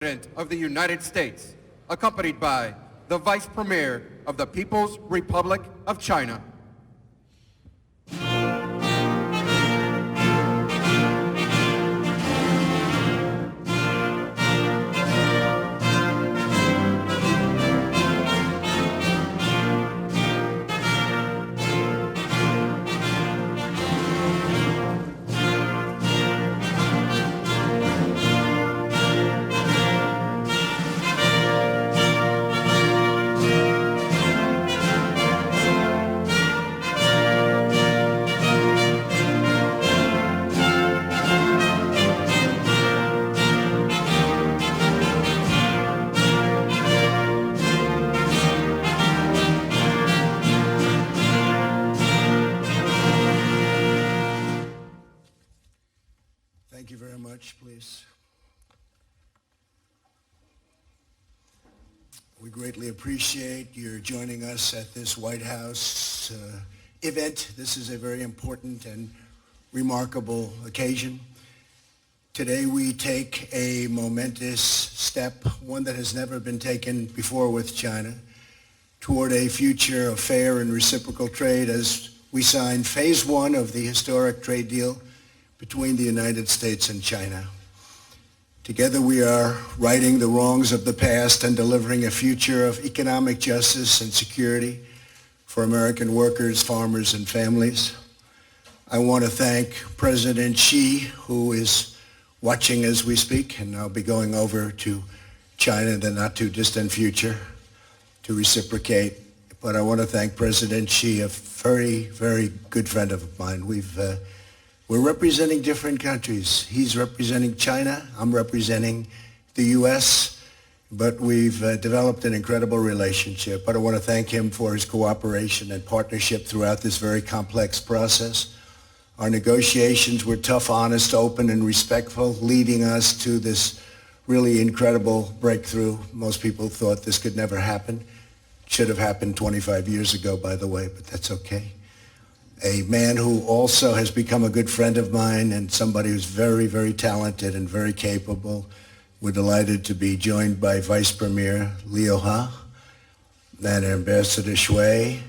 President of the United States, accompanied by the Vice Premier of the People's Republic of China. Thank you very much, please. We greatly appreciate your joining us at this White House event. This is a very important and remarkable occasion. Today we take a momentous step, one that has never been taken before with China, toward a future of fair and reciprocal trade as we sign phase one of the historic trade deal between the United States and China. Together we are righting the wrongs of the past and delivering a future of economic justice and security for American workers, farmers, and families. I want to thank President Xi, who is watching as we speak, and I'll be going over to China in the not too distant future to reciprocate. But I want to thank President Xi, a very, very good friend of mine. We're representing different countries. He's representing China. I'm representing the U.S., but we've developed an incredible relationship. But I want to thank him for his cooperation and partnership throughout this very complex process. Our negotiations were tough, honest, open, and respectful, leading us to this really incredible breakthrough. Most people thought this could never happen. It should have happened 25 years ago, by the way, but that's okay. A man who also has become a good friend of mine and somebody who's very, very talented and very capable. We're delighted to be joined by Vice Premier Liu He and Ambassador Shui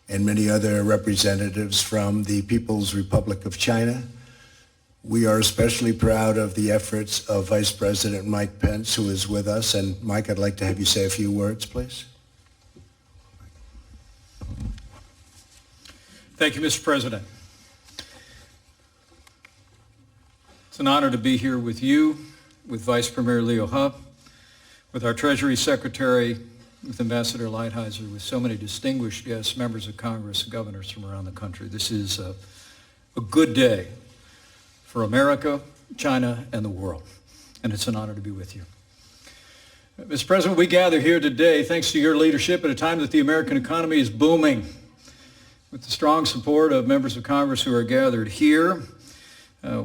and many other representatives from the People's Republic of China. We are especially proud of the efforts of Vice President Mike Pence, who is with us. And Mike, I'd like to have you say a few words, please. Thank you, Mr. President. It's an honor to be here with you, with Vice Premier Liu He, with our Treasury Secretary, with Ambassador Lighthizer, with so many distinguished guests, members of Congress, and governors from around the country. This is a good day for America, China, and the world, and it's an honor to be with you. Mr. President, we gather here today thanks to your leadership at a time that the American economy is booming. With the strong support of members of Congress who are gathered here,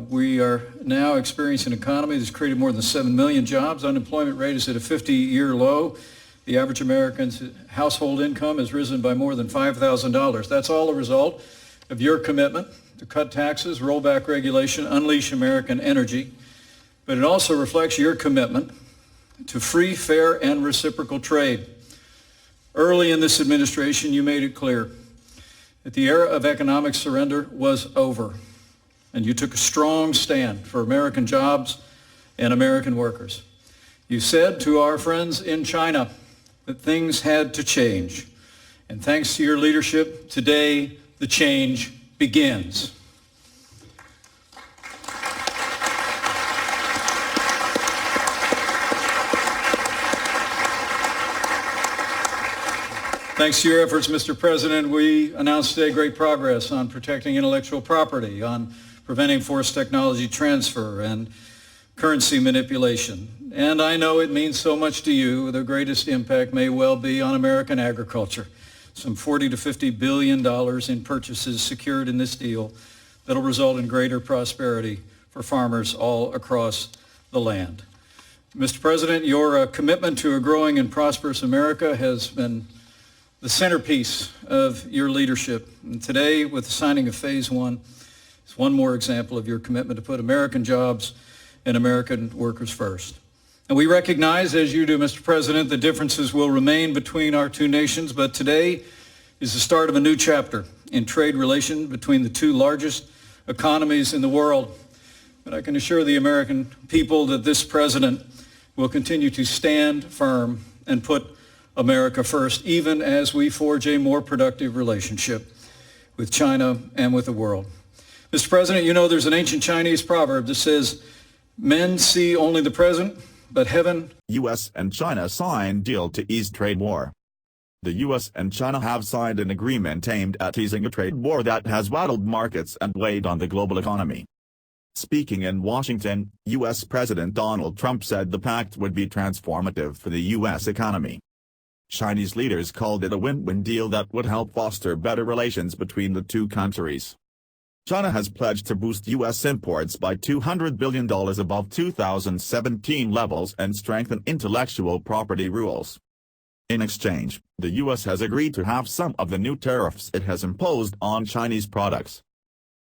we are now experiencing an economy that's created more than 7 million jobs. Unemployment rate is at a 50-year low. The average American's household income has risen by more than $5,000. That's all a result of your commitment to cut taxes, roll back regulation, unleash American energy. But it also reflects your commitment to free, fair, and reciprocal trade. Early in this administration, you made it clear that the era of economic surrender was over, and you took a strong stand for American jobs and American workers. You said to our friends in China that things had to change, and thanks to your leadership, today the change begins. Thanks to your efforts, Mr. President, we announced today great progress on protecting intellectual property, on preventing forced technology transfer and currency manipulation. And I know it means so much to you. The greatest impact may well be on American agriculture. Some $40 to $50 billion in purchases secured in this deal that'll result in greater prosperity for farmers all across the land. Mr. President, your commitment to a growing and prosperous America has been the centerpiece of your leadership. And today, with the signing of phase one, it's one more example of your commitment to put American jobs and American workers first. And we recognize, as you do, Mr. President, the differences will remain between our two nations, but today is the start of a new chapter in trade relations between the two largest economies in the world. But I can assure the American people that this president will continue to stand firm and put America first, even as we forge a more productive relationship with China and with the world. Mr. President, you know there's an ancient Chinese proverb that says, men see only the present, but heaven. U.S. and China signed deal to ease trade war. The U.S. and China have signed an agreement aimed at easing a trade war that has rattled markets and weighed on the global economy. Speaking in Washington, U.S. President Donald Trump said the pact would be transformative for the U.S. economy. Chinese leaders called it a win-win deal that would help foster better relations between the two countries. China has pledged to boost U.S. imports by $200 billion above 2017 levels and strengthen intellectual property rules. In exchange, the U.S. has agreed to halve some of the new tariffs it has imposed on Chinese products.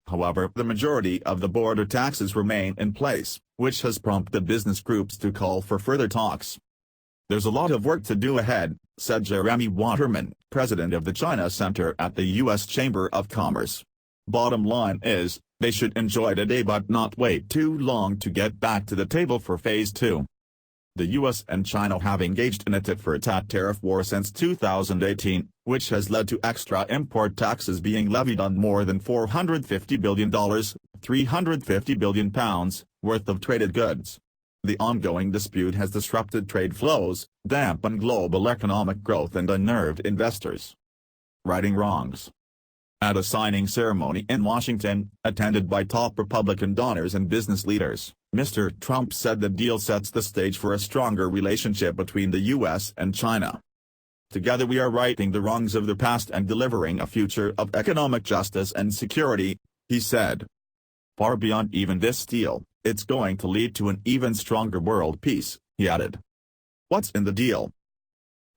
However, the majority of the border taxes remain in place, which has prompted business groups to call for further talks. There's a lot of work to do ahead, said Jeremy Waterman, president of the China Center at the U.S. Chamber of Commerce. Bottom line is, they should enjoy the day but not wait too long to get back to the table for Phase 2. The U.S. and China have engaged in a tit-for-tat tariff war since 2018, which has led to extra import taxes being levied on more than $450 billion, £350 billion, worth of traded goods. The ongoing dispute has disrupted trade flows, dampened global economic growth and unnerved investors. Righting wrongs. At a signing ceremony in Washington, attended by top Republican donors and business leaders, Mr. Trump said the deal sets the stage for a stronger relationship between the U.S. and China. Together we are righting the wrongs of the past and delivering a future of economic justice and security, he said. Far beyond even this deal, it's going to lead to an even stronger world peace, he added. What's in the deal?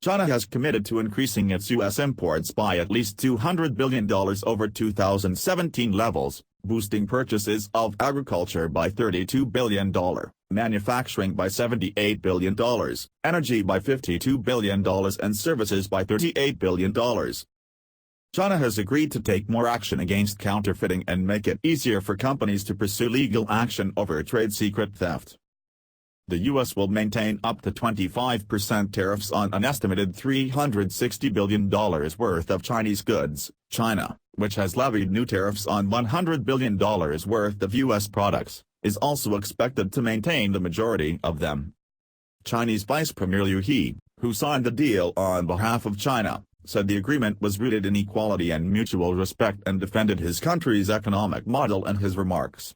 China has committed to increasing its U.S. imports by at least $200 billion over 2017 levels, boosting purchases of agriculture by $32 billion, manufacturing by $78 billion, energy by $52 billion and services by $38 billion. China has agreed to take more action against counterfeiting and make it easier for companies to pursue legal action over trade secret theft. The U.S. will maintain up to 25% tariffs on an estimated $360 billion worth of Chinese goods. China, which has levied new tariffs on $100 billion worth of U.S. products, is also expected to maintain the majority of them. Chinese Vice Premier Liu He, who signed the deal on behalf of China, said the agreement was rooted in equality and mutual respect and defended his country's economic model in his remarks.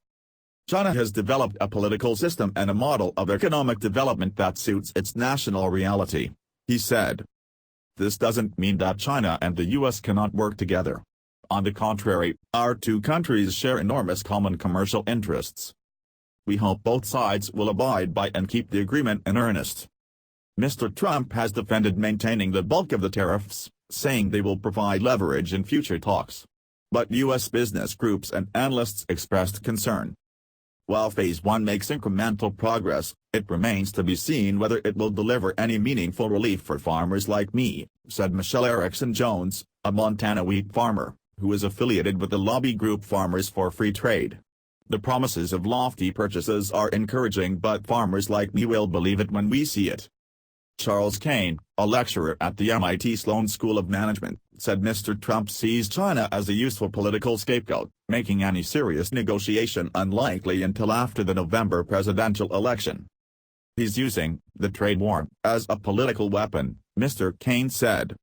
China has developed a political system and a model of economic development that suits its national reality, he said. This doesn't mean that China and the U.S. cannot work together. On the contrary, our two countries share enormous common commercial interests. We hope both sides will abide by and keep the agreement in earnest. Mr. Trump has defended maintaining the bulk of the tariffs, saying they will provide leverage in future talks. But U.S. business groups and analysts expressed concern. While Phase 1 makes incremental progress, it remains to be seen whether it will deliver any meaningful relief for farmers like me, said Michelle Erickson Jones, a Montana wheat farmer, who is affiliated with the lobby group Farmers for Free Trade. The promises of lofty purchases are encouraging, but farmers like me will believe it when we see it. Charles Kane, a lecturer at the MIT Sloan School of Management, said Mr. Trump sees China as a useful political scapegoat, making any serious negotiation unlikely until after the November presidential election. He's using the trade war as a political weapon, Mr. Kane said.